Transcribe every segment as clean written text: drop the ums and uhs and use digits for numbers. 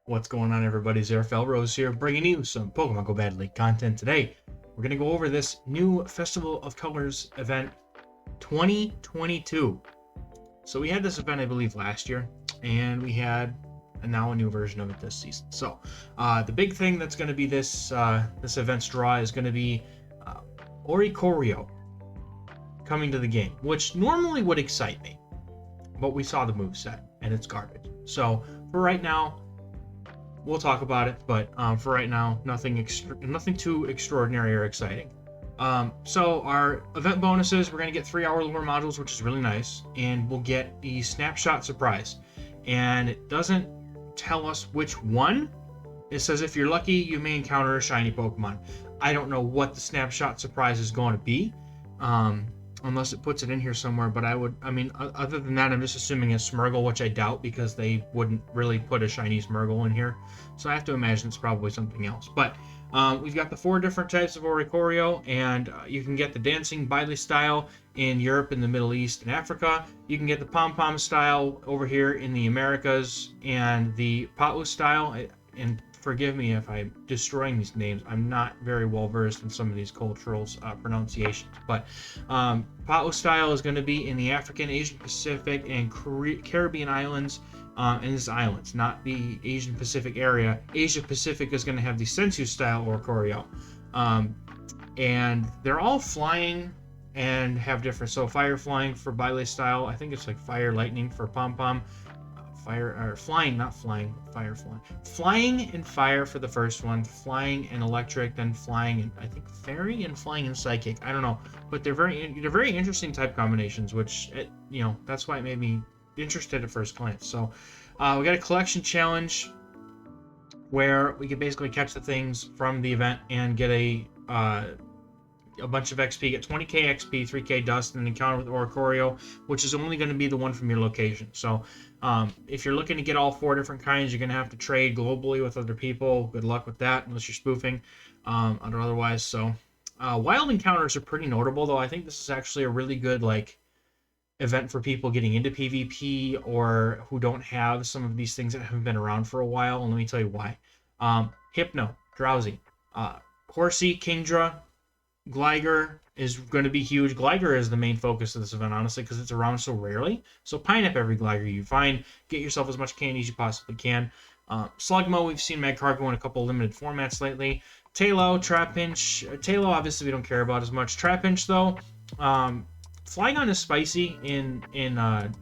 What's going on, everybody? Zerafel Rose here, bringing you some Pokemon Go Bad League content today. We're going to go over this new Festival of Colors event 2022. So we had this event, I believe, last year, and we had now a new version of it this season. So the big thing that's going to be this event's draw is going to be Oricorio coming to the game, which normally would excite me, but we saw the moveset, and it's garbage. So for right now, we'll talk about it, but for right now, nothing too extraordinary or exciting. So our event bonuses, we're going to get 3-hour lure modules, which is really nice, and we'll get the snapshot surprise. And it doesn't tell us which one. It says if you're lucky, you may encounter a shiny Pokemon. I don't know what the snapshot surprise is going to be, unless it puts it in here somewhere, but other than that, I'm just assuming a Smeargle, which I doubt because they wouldn't really put a shiny Smeargle in here. So I have to imagine it's probably something else. But we've got the 4 different types of Oricorio, and you can get the Dancing Bily style in Europe and the Middle East and Africa. You can get the Pom Pom style over here in the Americas, and the Pa'u style, and forgive me if I'm destroying these names. I'm not very well versed in some of these cultural pronunciations, but Pa'u style is going to be in the African, Asian Pacific, and Caribbean islands, and these islands, not the Asian Pacific area. Asia Pacific is going to have the Sensu style Oricorio, and they're all flying and have different. So fire flying for Bile style. I think it's like fire lightning for Pom Pom. Fire or flying, not flying, fire flying. Flying and fire for the first one, flying and electric, then flying and I think fairy and flying and psychic. I don't know, but they're very interesting type combinations, which that's why it made me interested at first glance. So we got a collection challenge where we can basically catch the things from the event and get a bunch of XP, get 20k XP, 3k dust, and an encounter with Oricorio, which is only going to be the one from your location. So if you're looking to get all 4 different kinds, you're going to have to trade globally with other people. Good luck with that, unless you're spoofing or otherwise. So wild encounters are pretty notable, though. I think this is actually a really good event for people getting into PvP or who don't have some of these things that haven't been around for a while. And let me tell you why. Hypno, Drowsy, Horsey, Kingdra, Gligar is going to be huge. Gligar is the main focus of this event, honestly, because it's around so rarely. So pine up every Gligar you find. Get yourself as much candy as you possibly can. Slugmo, we've seen Magcargo in a couple of limited formats lately. Tailo, Trapinch. Tailo, obviously, we don't care about as much. Trapinch, though, Flygon is spicy in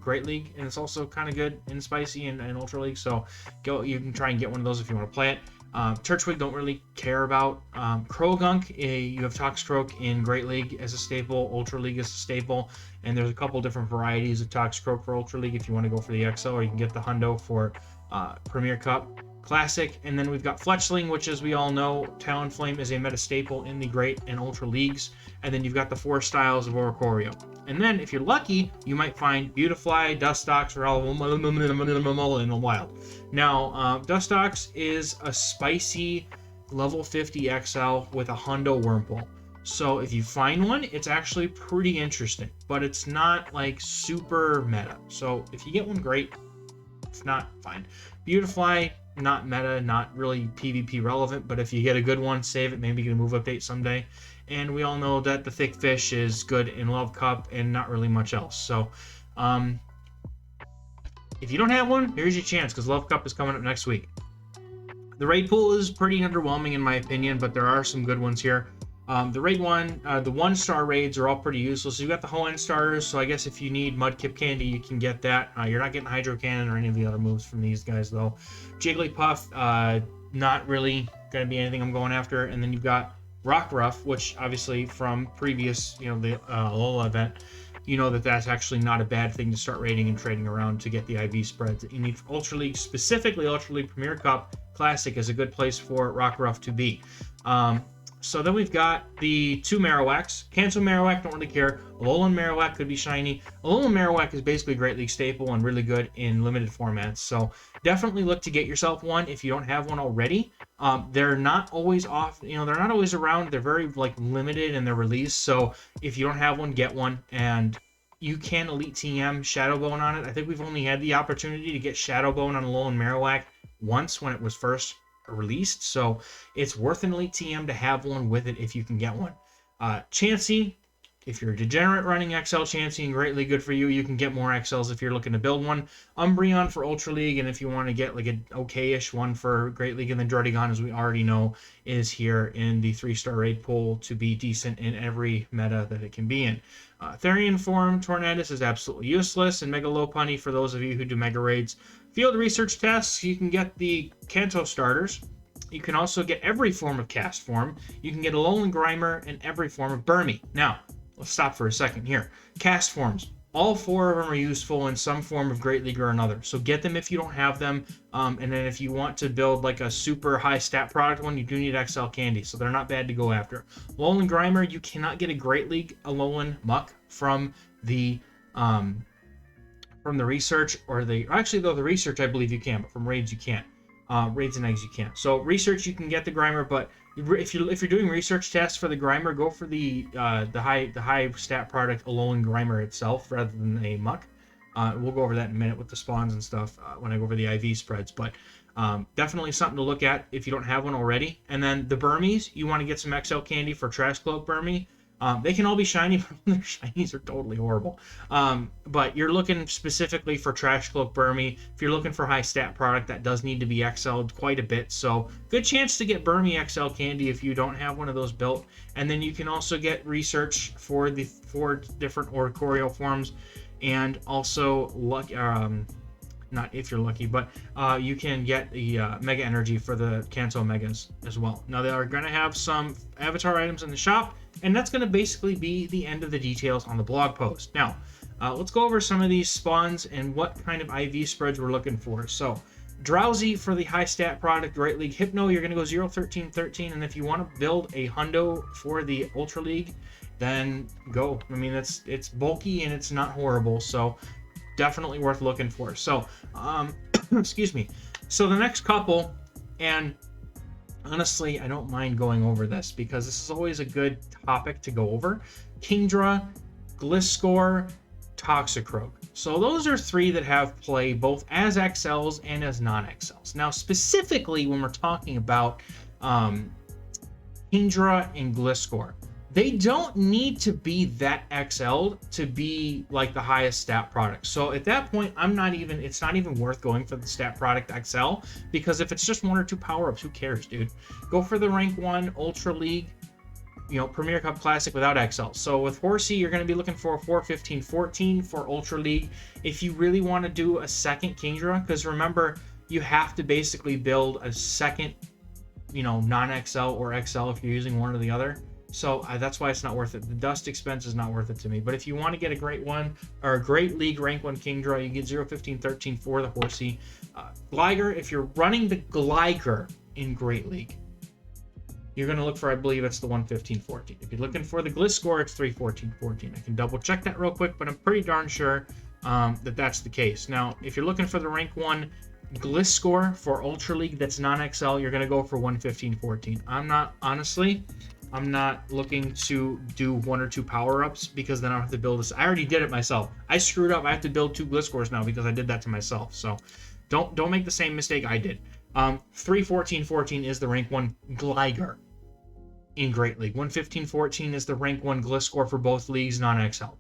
Great League, and it's also kind of good in spicy in Ultra League. So you can try and get one of those if you want to play it. Turtwig don't really care about. Krogunk, you have Toxicroak in Great League as a staple, Ultra League as a staple, and there's a couple different varieties of Toxicroak for Ultra League if you want to go for the XL, or you can get the Hundo for Premier Cup Classic. And then we've got Fletchling, which, as we all know, Talonflame is a meta staple in the Great and Ultra Leagues. And then you've got the 4 styles of Oricorio. And then, if you're lucky, you might find Beautifly, Dustox, or all in the wild. Now, Dustox is a spicy level 50 XL with a Hundo Wurmple. So if you find one, it's actually pretty interesting, but it's not super meta. So if you get one, great. If not, fine. Beautifly, not meta, not really PvP relevant, but if you get a good one, save it. Maybe get a move update someday. And we all know that the Thick Fish is good in Love Cup and not really much else. So if you don't have one, here's your chance, because Love Cup is coming up next week. The raid pool is pretty underwhelming in my opinion, but there are some good ones here. The raid one, the 1-star raids are all pretty useless. You've got the Hoenn starters, so I guess if you need Mudkip Candy, you can get that. You're not getting Hydro Cannon or any of the other moves from these guys, though. Jigglypuff, not really going to be anything I'm going after. And then you've got Rockruff, which obviously from previous, the Alola event, you know that's actually not a bad thing to start raiding and trading around to get the IV spreads that you need for Ultra League. Specifically, Ultra League Premier Cup Classic is a good place for Rockruff to be. So then we've got the 2 Marowaks. Cancel Marowak, don't really care. Alolan Marowak could be shiny. Alolan Marowak is basically a Great League staple and really good in limited formats. So definitely look to get yourself one if you don't have one already. They're not always off, they're not always around. They're very limited in their release. So if you don't have one, get one. And you can Elite TM Shadow Bone on it. I think we've only had the opportunity to get Shadow Bone on Alolan Marowak once when it was first released, so it's worth an elite TM to have one with it if you can get one. Chansey, if you're a degenerate running XL Chansey and Great League, good for you. You can get more XLs if you're looking to build one. Umbreon for Ultra League, and if you want to get like an okay-ish one for Great League, and then Druddigon, as we already know, is here in the 3-star raid pool to be decent in every meta that it can be in. Therian form Tornadus is absolutely useless, and Mega Lopunny for those of you who do Mega Raids. Field research tests, you can get the Kanto starters. You can also get every form of cast form. You can get Alolan Grimer and every form of Burmy. Now, let's stop for a second here. Cast forms. All 4 of them are useful in some form of Great League or another. So get them if you don't have them. And then if you want to build like a super high stat product one, you do need XL candy. So they're not bad to go after. Alolan Grimer, you cannot get a Great League Alolan Muck from the research or the... Actually, though, the research I believe you can, but from raids you can't. Raids and eggs you can't. So research you can get the Grimer, but if you're doing research tests for the Grimer, go for the high stat product Alolan Grimer itself rather than a Muck. We'll go over that in a minute with the spawns and stuff when I go over the IV spreads, but definitely something to look at if you don't have one already. And then the Burmies, you want to get some XL candy for Trash Cloak Burmy. They can all be shiny, but their shinies are totally horrible. But you're looking specifically for Trash Cloak Burmy. If you're looking for high stat product, that does need to be XL'd quite a bit. So good chance to get Burmy XL candy if you don't have one of those built. And then you can also get research for the 4 different Oricorio forms, and also not if you're lucky, but you can get the Mega Energy for the Kanto Megas as well. Now, they are going to have some avatar items in the shop, and that's going to basically be the end of the details on the blog post. Now, let's go over some of these spawns and what kind of IV spreads we're looking for. So, Drowsy for the high stat product, Great League. Hypno, you're going to go 0, 13, 13, and if you want to build a Hundo for the Ultra League, then go. I mean, it's bulky and it's not horrible, so definitely worth looking for. So, excuse me. So the next couple, and honestly, I don't mind going over this because this is always a good topic to go over. Kingdra, Gliscor, Toxicroak. So those are 3 that have play both as XLs and as non-XLs. Now, specifically when we're talking about Kingdra and Gliscor, they don't need to be that XL'd to be like the highest stat product. So at that point, it's not even worth going for the stat product XL, because if it's just 1 or 2 power-ups, who cares, dude? Go for the rank 1 Ultra League, Premier Cup Classic without XL. So with Horsey, you're going to be looking for a 4, 15, 14 for Ultra League. If you really want to do a second Kingdra, because remember, you have to basically build a second, non-XL or XL if you're using one or the other. So that's why it's not worth it. The dust expense is not worth it to me. But if you want to get a great one, or a Great League rank 1 Kingdra, you get 0, 15, 13 for the Horsey. Gligar, if you're running the Gligar in Great League, you're going to look for, I believe it's the 1, 15, 14. If you're looking for the Gliscor, it's 3, 14, 14. I can double check that real quick, but I'm pretty darn sure that that's the case. Now, if you're looking for the rank 1 Gliscor for Ultra League that's non-XL, you're going to go for 1, 15, 14. I'm not looking to do 1 or 2 power-ups because then I don't have to build this. I already did it myself. I screwed up. I have to build 2 Gliscors now because I did that to myself. So don't make the same mistake I did. 3, 14, 14 is the rank 1 Gligar in Great League. 1, 15, 14 is the rank 1 Gliscor for both leagues, non-XL.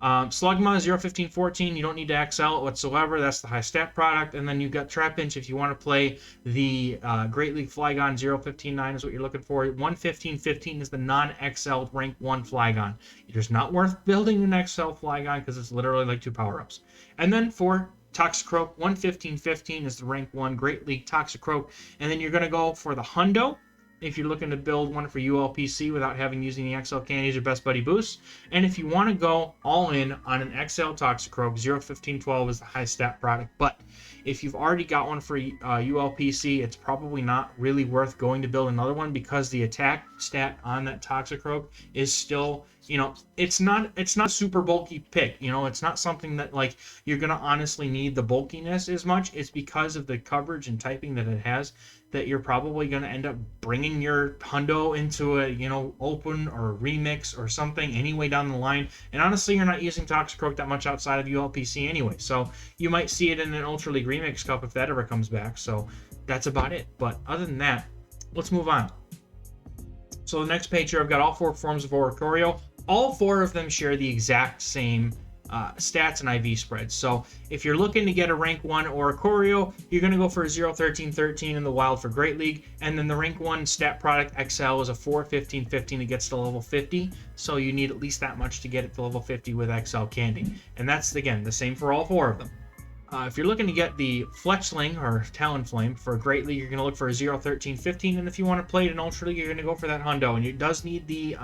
Slugma, 0, 15, 14, you don't need to XL whatsoever. That's the high stat product. And then you've got Trapinch if you want to play the Great League Flygon. 0, 15, 9 is what you're looking for. 1, 15, 15 is the non-XL rank 1 Flygon. It is not worth building an XL Flygon because it's literally like 2 power-ups. And then for Toxicroak, 1, 15, 15 is the rank 1 Great League Toxicroak. And then you're going to go for the Hundo if you're looking to build one for ULPC without using the XL candies or Best Buddy boosts. And if you want to go all in on an XL Toxicroak, 0, 15, 12 is the high stat product. But if you've already got one for ULPC, it's probably not really worth going to build another one because the attack stat on that Toxicroak is still, it's not a super bulky pick. It's not something that like you're going to honestly need the bulkiness as much. It's because of the coverage and typing that it has that you're probably going to end up bringing your Hundo into a, open or remix or something anyway down the line. And honestly, you're not using Toxicroak that much outside of ULPC anyway. So you might see it in an Ultra League Remix Cup if that ever comes back. So that's about it. But other than that, let's move on. So the next page here, I've got all 4 forms of Oricorio. All 4 of them share the exact same stats and IV spreads. So if you're looking to get a rank 1 Oricorio, you're going to go for a 0-13-13 in the wild for Great League, and then the rank 1 stat product XL is a 4-15-15 that gets to level 50, so you need at least that much to get it to level 50 with XL Candy. And that's, again, the same for all 4 of them. If you're looking to get the Fletchling or Talonflame for a Great League, you're going to look for a 0-13-15, and if you want to play it in Ultra League, you're going to go for that Hundo, and it does need the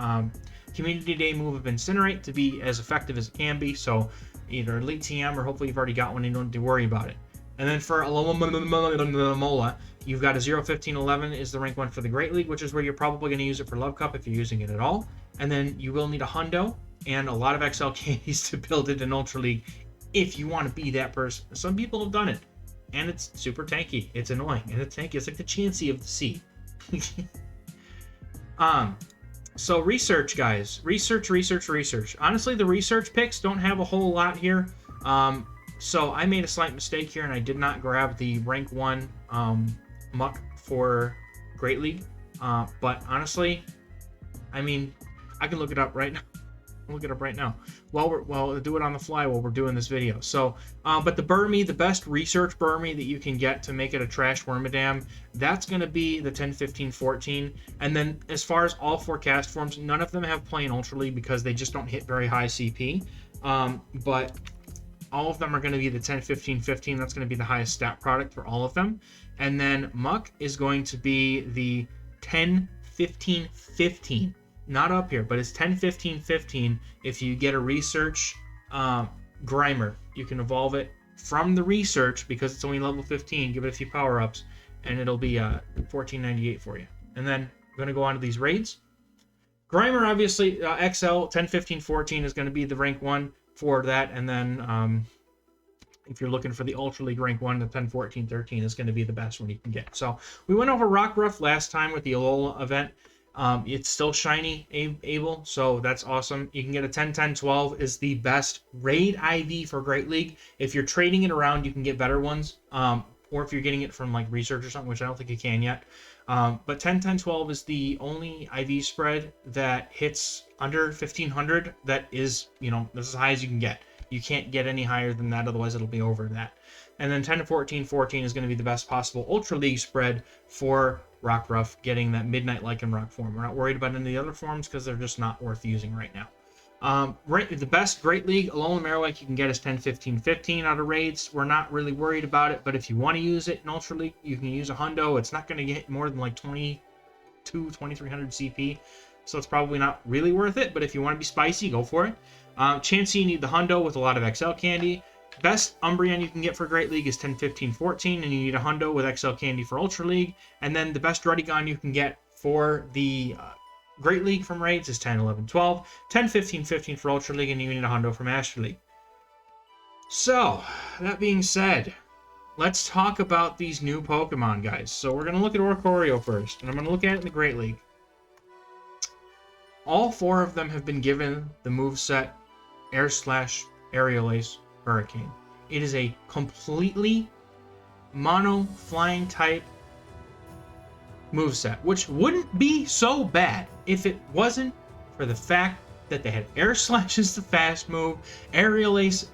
Community Day move of Incinerate to be as effective as it can be, so either Elite TM or hopefully you've already got one and you don't have to worry about it. And then for Alomomola, you've got a 0-15-11 is the rank 1 for the Great League, which is where you're probably going to use it for Love Cup if you're using it at all. And then you will need a Hundo and a lot of XL candies to build it in Ultra League if you want to be that person. Some people have done it, and it's super tanky. It's annoying, and it's tanky. It's like the Chansey of the sea. So research, guys. Research. Honestly, the research picks don't have a whole lot here. So I made a slight mistake here, and I did not grab the rank 1 Muck for Great League. But honestly, I mean, I can look it up right now. Look it up right now. Well, do it on the fly while we're doing this video. So, but the Burmy, the best research Burmy that you can get to make it a trash Wormadam, that's going to be the 10-15-14. And then as far as all 4 cast forms, none of them have play in Ultra League because they just don't hit very high CP. But all of them are going to be the 10-15-15. That's going to be the highest stat product for all of them. And then Muck is going to be the 10-15-15. Not up here, but it's 10-15-15 if you get a research Grimer. You can evolve it from the research because it's only level 15, give it a few power-ups, and it'll be 1498 for you. And then I'm going to go on to these raids. Grimer, obviously, XL 10-15-14 is going to be the rank 1 for that, and then if you're looking for the Ultra League rank 1, the 10-14-13 is going to be the best one you can get. So we went over Rockruff last time with the Alola event. It's still shiny able, so that's awesome. You can get a 10-10-12 is the best raid IV for Great League. If you're trading it around, you can get better ones, or if you're getting it from like research or something, which I don't think you can yet. But 10-10-12 is the only IV spread that hits under 1500 that is, that's as high as you can get. You can't get any higher than that, otherwise it'll be over that. And then 10-14-14 is going to be the best possible Ultra League spread for Rockruff, getting that Midnight Lycanroc form. We're not worried about any of the other forms because they're just not worth using right now. The best Great League Alolan Marowak you can get is 10-15-15 out of raids. We're not really worried about it, but if you want to use it in Ultra League, you can use a Hundo. It's not going to get more than like 2,300 CP, so it's probably not really worth it, but if you want to be spicy, go for it. Chansey, you need the Hundo with a lot of XL candy. Best Umbreon you can get for Great League is 10-15-14, and you need a Hundo with XL Candy for Ultra League. And then the best Ruddigon you can get for the Great League from raids is 10-11-12, 10-15-15 for Ultra League, and you need a Hundo from Master League. So, that being said, let's talk about these new Pokemon, guys. So we're going to look at Oricorio first, and I'm going to look at it in the Great League. All 4 of them have been given the moveset Air Slash, Aerial Ace, Hurricane. It is a completely mono flying type moveset, which wouldn't be so bad if it wasn't for the fact that they had Air Slash is the fast move, Aerial Ace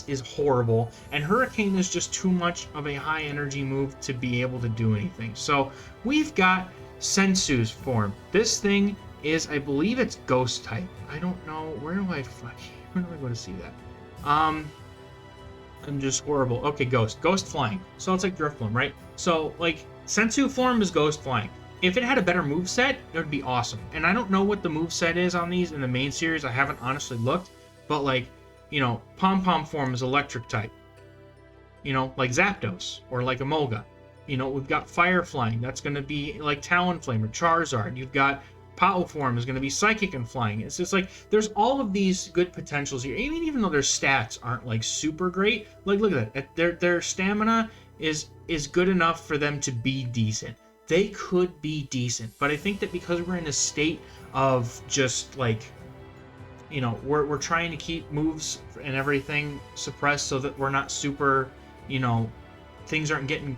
is horrible, and Hurricane is just too much of a high energy move to be able to do anything. So we've got Sensu's form. This thing is, I believe it's Ghost type. I don't know, where do I go to see that? I'm just horrible. Okay, Ghost flying. So it's like Drifloon, right? So, like, Sensu form is Ghost flying. If it had a better moveset, it would be awesome. And I don't know what the moveset is on these in the main series. I haven't honestly looked. But, like, Pom-Pom form is electric type. Like Zapdos or like Emolga. We've got Fire flying. That's going to be like Talonflame or Charizard. You've got Pao form is going to be Psychic and flying. It's just like, there's all of these good potentials here. Even though their stats aren't like super great, like look at that. Their stamina is good enough for them to be decent. They could be decent, but I think that because we're in a state of just like, we're trying to keep moves and everything suppressed so that we're not super, things aren't getting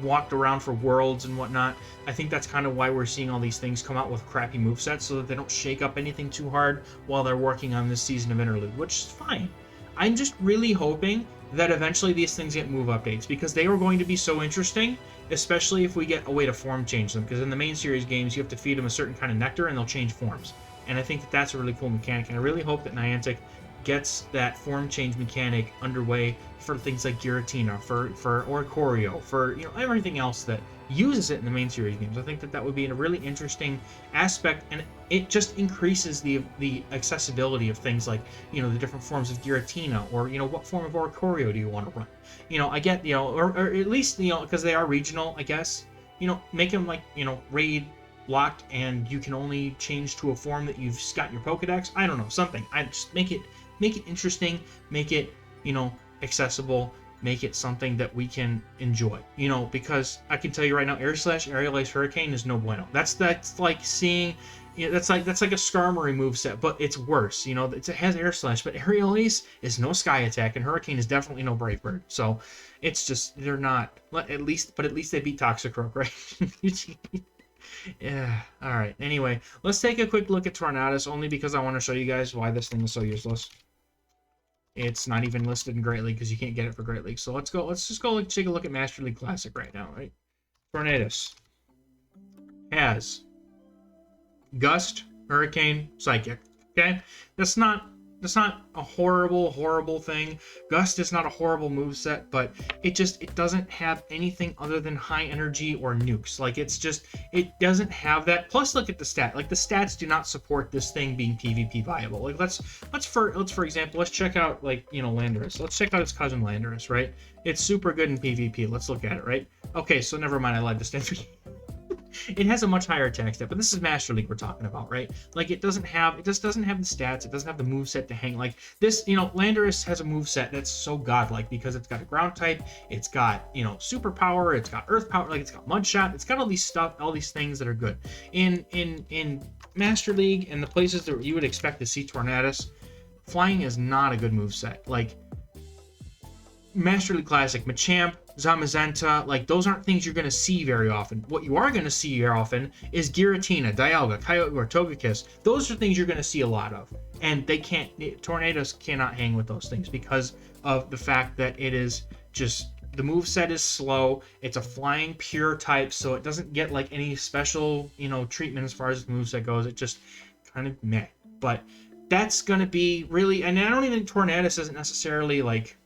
walked around for worlds and whatnot. I think that's kind of why we're seeing all these things come out with crappy movesets, so that they don't shake up anything too hard while they're working on this season of Interlude, which is fine. I'm just really hoping that eventually these things get move updates, because they are going to be so interesting, especially if we get a way to form change them, because in the main series games, you have to feed them a certain kind of nectar and they'll change forms. And I think that that's a really cool mechanic, and I really hope that Niantic gets that form change mechanic underway for things like Giratina, for Oricorio, for everything else that uses it in the main series games. I think that that would be a really interesting aspect, and it just increases the accessibility of things like the different forms of Giratina, or what form of Oricorio do you want to run. I get or at least because they are regional, I guess make them like raid locked, and you can only change to a form that you've got your Pokedex. I don't know, something. I just make it interesting, make it accessible, make it something that we can enjoy. Because I can tell you right now, Air Slash, Aerial Ace, Hurricane is no bueno. That's like seeing, that's like a Skarmory moveset, but it's worse. It has Air Slash, but Aerial Ace is no Sky Attack, and Hurricane is definitely no Brave Bird. So it's just, they're not, at least they beat Toxicroak, right? Yeah, alright. Anyway, let's take a quick look at Tornadus, only because I want to show you guys why this thing is so useless. It's not even listed in Great League because you can't get it for Great League. So let's just go take a look at Master League Classic right now, right? Tornadus has Gust, Hurricane, Psychic. Okay? That's not a horrible thing. Gust is not a horrible moveset, but it doesn't have anything other than high energy or nukes. Like, it doesn't have that. Plus, look at the stat. Like, the stats do not support this thing being PvP viable. Like, let's for example, let's check out Landorus. Let's check out its cousin Landorus, right? It's super good in PvP. Let's look at it, right? Okay, so never mind, I lied to Stanford. It has a much higher attack stat, but this is Master League we're talking about, right? Like, it just doesn't have the stats, it doesn't have the moveset to hang. Like, this, Landorus has a moveset that's so godlike, because it's got a ground type, it's got, super power, it's got earth power, like, it's got mud shot, it's got all these things that are good. In Master League and the places that you would expect to see Tornadus, flying is not a good moveset. Like, Master League Classic, Machamp, Zamazenta, like, those aren't things you're going to see very often. What you are going to see very often is Giratina, Dialga, Kyogre, or Togekiss. Those are things you're going to see a lot of. And Tornadus cannot hang with those things because of the fact that it is just, the moveset is slow, it's a flying pure type, so it doesn't get like any special, treatment as far as the moveset goes. It just kind of meh. But that's going to be really, and I don't even think Tornadus isn't necessarily like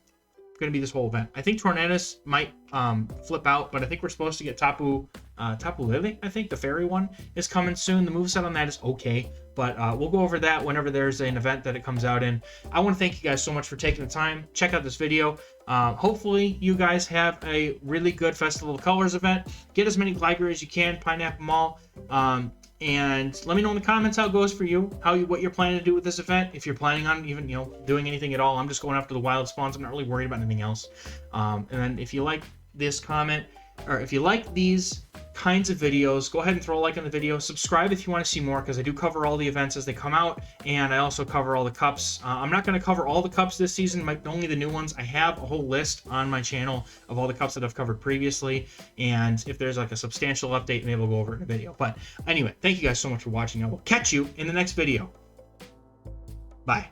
going to be this whole event. I think Tornadus might flip out, but I think we're supposed to get Tapu Lele. I think the fairy one is coming soon. The moveset on that is okay, but we'll go over that whenever there's an event that it comes out in. I want to thank you guys so much for taking the time. Check out this video. Hopefully you guys have a really good Festival of Colors event. Get as many Gligar as you can, Pineapple Mall. And let me know in the comments how it goes for you, what you're planning to do with this event. If you're planning on even doing anything at all. I'm just going after the wild spawns. I'm not really worried about anything else. And then if you like this comment, or if you like these kinds of videos, go ahead and throw a like on the video. Subscribe if you want to see more, because I do cover all the events as they come out, and I also cover all the cups. I'm not going to cover all the cups this season, only the new ones. I have a whole list on my channel of all the cups that I've covered previously, and if there's like a substantial update, maybe we'll go over it in a video. But anyway, thank you guys so much for watching. I will catch you in the next video. Bye.